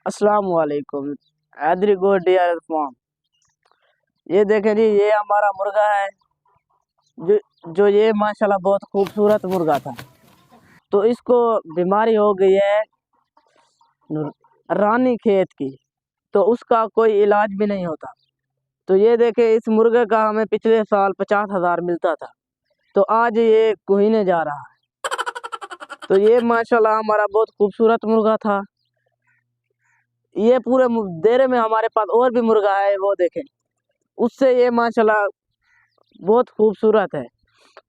अस्सलाम वालेकुम। हैदरी गो dear farm. ये देखें जी, ये हमारा मुर्गा है जो जो ये माशाल्लाह बहुत खूबसूरत मुर्गा था। तो इसको बीमारी हो गई है रानी खेत की, तो उसका कोई इलाज भी नहीं होता। तो ये देखें, इस मुर्गे का हमें पिछले साल 50,000 मिलता था, तो आज ये कुहीने जा रहा है। तो ये माशाल्लाह हमारा बहुत खूबसूरत मुर्गा था। ये पूरे डेरे में हमारे पास और भी मुर्गा है, वो देखें, उससे ये माशाल्लाह बहुत खूबसूरत है।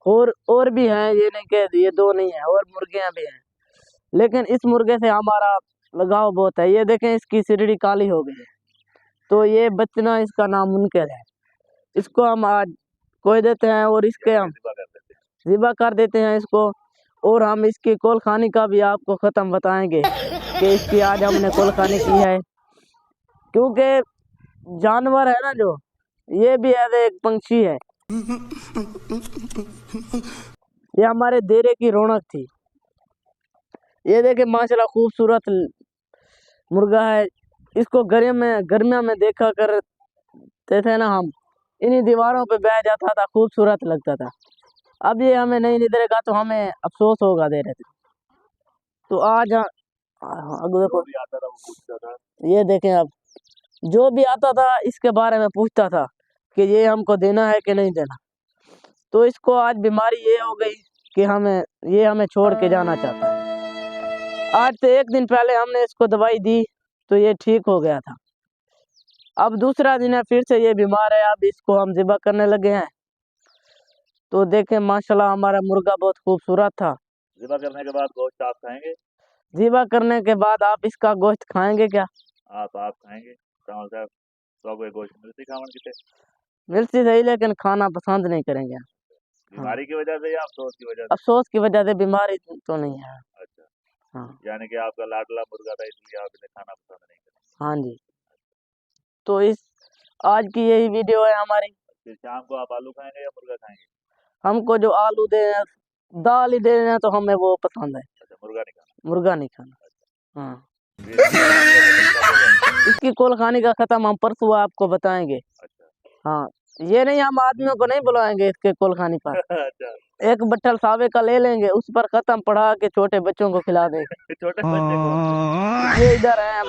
और भी हैं, ये नहीं कह ये दो नहीं है, और मुर्गियां भी हैं, लेकिन इस मुर्गे से हमारा लगाव बहुत है। ये देखें, इसकी सिरड़ी काली हो गई है, तो ये बचना इसका नामुमकिन है। इसको हम आज कोई देते हैं और इसके हम ज़िबा कर देते हैं इसको। और हम इसकी कोलखानी का भी आपको ख़त्म बताएंगे कि इसकी आज हमने कोलखानी की है, क्योंकि जानवर है ना जो, ये भी ऐसे एक पंछी है। ये हमारे डेरे की रौनक थी। ये देखे माशाल्लाह खूबसूरत मुर्गा है। इसको गर्मियों में देखा करते थे ना हम, इन्हीं दीवारों पे बैठ जाता था, खूबसूरत लगता था। अब ये हमें नहीं निकलेगा तो हमें अफसोस होगा दे रहे थे। तो आज देखो, ये देखें, अब जो भी आता था इसके बारे में पूछता था कि ये हमको देना है कि नहीं देना। तो इसको आज बीमारी ये हो गई कि हमें छोड़ के जाना चाहता है। आज से एक दिन पहले हमने इसको दवाई दी तो ये ठीक हो गया था। अब दूसरा दिन है, फिर से ये बीमार है। अब इसको हम ज़िबा करने लगे हैं। तो देखें माशाल्लाह हमारा मुर्गा बहुत खूबसूरत था। ज़िबा करने के बाद गोश्त आप खाएंगे? ज़िबा करने के बाद आप इसका गोश्त खाएंगे क्या? आप खाएंगे? तो गोश्त मिलती खावन किते? मिलती सही, लेकिन खाना पसंद नहीं करेंगे। बीमारी की वजह से या अफसोस की वजह से? अफसोस की वजह से, बीमारी तो नहीं है। अच्छा, हाँ, यानी कि आपका लाडला मुर्गा था इसलिए आप इन्हें खाना पसंद नहीं करते। हाँ जी। तो इस आज की यही वीडियो है हमारी। फिर शाम को आप आलू खाएंगे या मुर्गा खाएंगे? हमको जो आलू दे, दाल ही दे तो हमें वो पसंद है। अच्छा, मुर्गा नहीं खाना? मुर्गा नहीं खाना। हाँ, अच्छा। इसकी कोलखानी का खत्म हम परसों आपको बताएंगे। अच्छा। हाँ, ये नहीं, हम आदमियों को नहीं बुलाएंगे इसके कोलखानी पर। अच्छा, एक बट्ठल सावे का ले लेंगे, उस पर खत्म पढ़ा के छोटे बच्चों को खिला देंगे। छोटे बच्चे को? ये इधर है,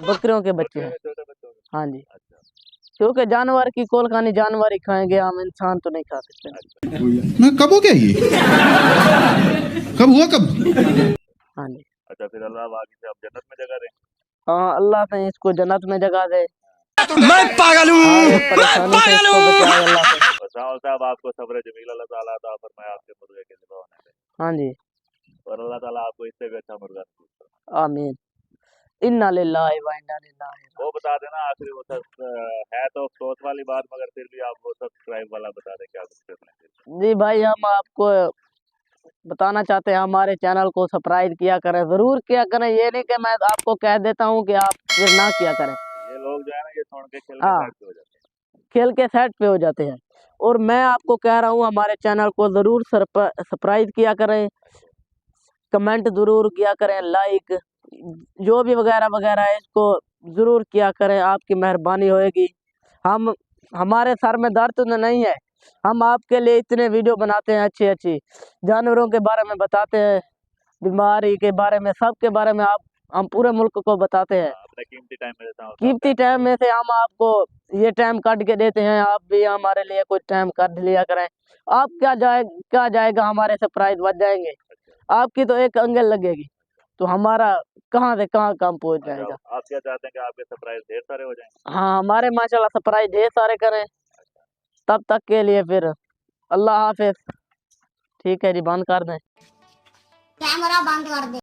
बकरियों के बच्चे हैं। छोटे बच्चों को? हाँ जी। अच्छा। क्योंकि जानवर की कोलखानी जानवर ही खाएंगे, हम इंसान तो नहीं खा सकते। ना कब हो गया ये? कब हुआ कब? हाँ जी। अच्छा, फिर अल्लाह आगे से आप जन्नत में जगह दें। हाँ, अल्लाह से इसको जन्नत में जगह दे। मैं पागल हूँ, साहब आपको सब्र जमील अल्लाह ताला अता फरमाए आपके मुर्गे के ज़िबा होने पे। हाँ जी, और अल्लाह ताला आपको इससे भी अच्छा मुर्गा नसीब करे। आमीन। इन्ना लिल्लाहि व इन्ना इलैहि राजिऊन। वो बता देना आखिरी, वो सब है तो अफसोस वाली बात, मगर फिर भी आप वो सब्सक्राइब वाला बता दें क्या कुछ करने के। जी भाई, हम आपको बताना चाहते हैं, हमारे चैनल को सब्सक्राइब किया करें, जरूर किया करें। ये नहीं कि मैं आपको कह देता हूँ कि आप फिर ना किया करें। ये लोग जो है ना, ये सुन के खेल के साइड पे हो जाते हैं, खेल के सेट पे हो जाते हैं। और मैं आपको कह रहा हूँ, हमारे चैनल को ज़रूर सब्सक्राइब किया करें, कमेंट ज़रूर किया करें, लाइक जो भी वगैरह वगैरह है, इसको ज़रूर किया करें, आपकी मेहरबानी होएगी। हमारे सर में दर्द तो नहीं है, हम आपके लिए इतने वीडियो बनाते हैं, अच्छी अच्छी जानवरों के बारे में बताते हैं, बीमारी के बारे में, सब के बारे में हम पूरे मुल्क को बताते हैं। अपने कीमती टाइम में देता हूँ, कीमती टाइम में से हम आपको ये टाइम काट के देते हैं। आप भी हमारे लिए कुछ टाइम काट लिया करें। आप क्या जाएगा, हमारे से प्राइस बढ़ जाएंगे। आपकी तो एक अंगल लगेगी तो हमारा कहाँ से कहाँ काम पहुँच जाएगा। आप क्या चाहते हैं कि आपके सरप्राइज ढेर सारे हो जाएं? हाँ, हमारे माशाल्लाह सरप्राइज ढेर सारे करें। तब तक के लिए फिर अल्लाह हाफिज। ठीक है जी, बंद कर दें। कैमरा बंद कर दे।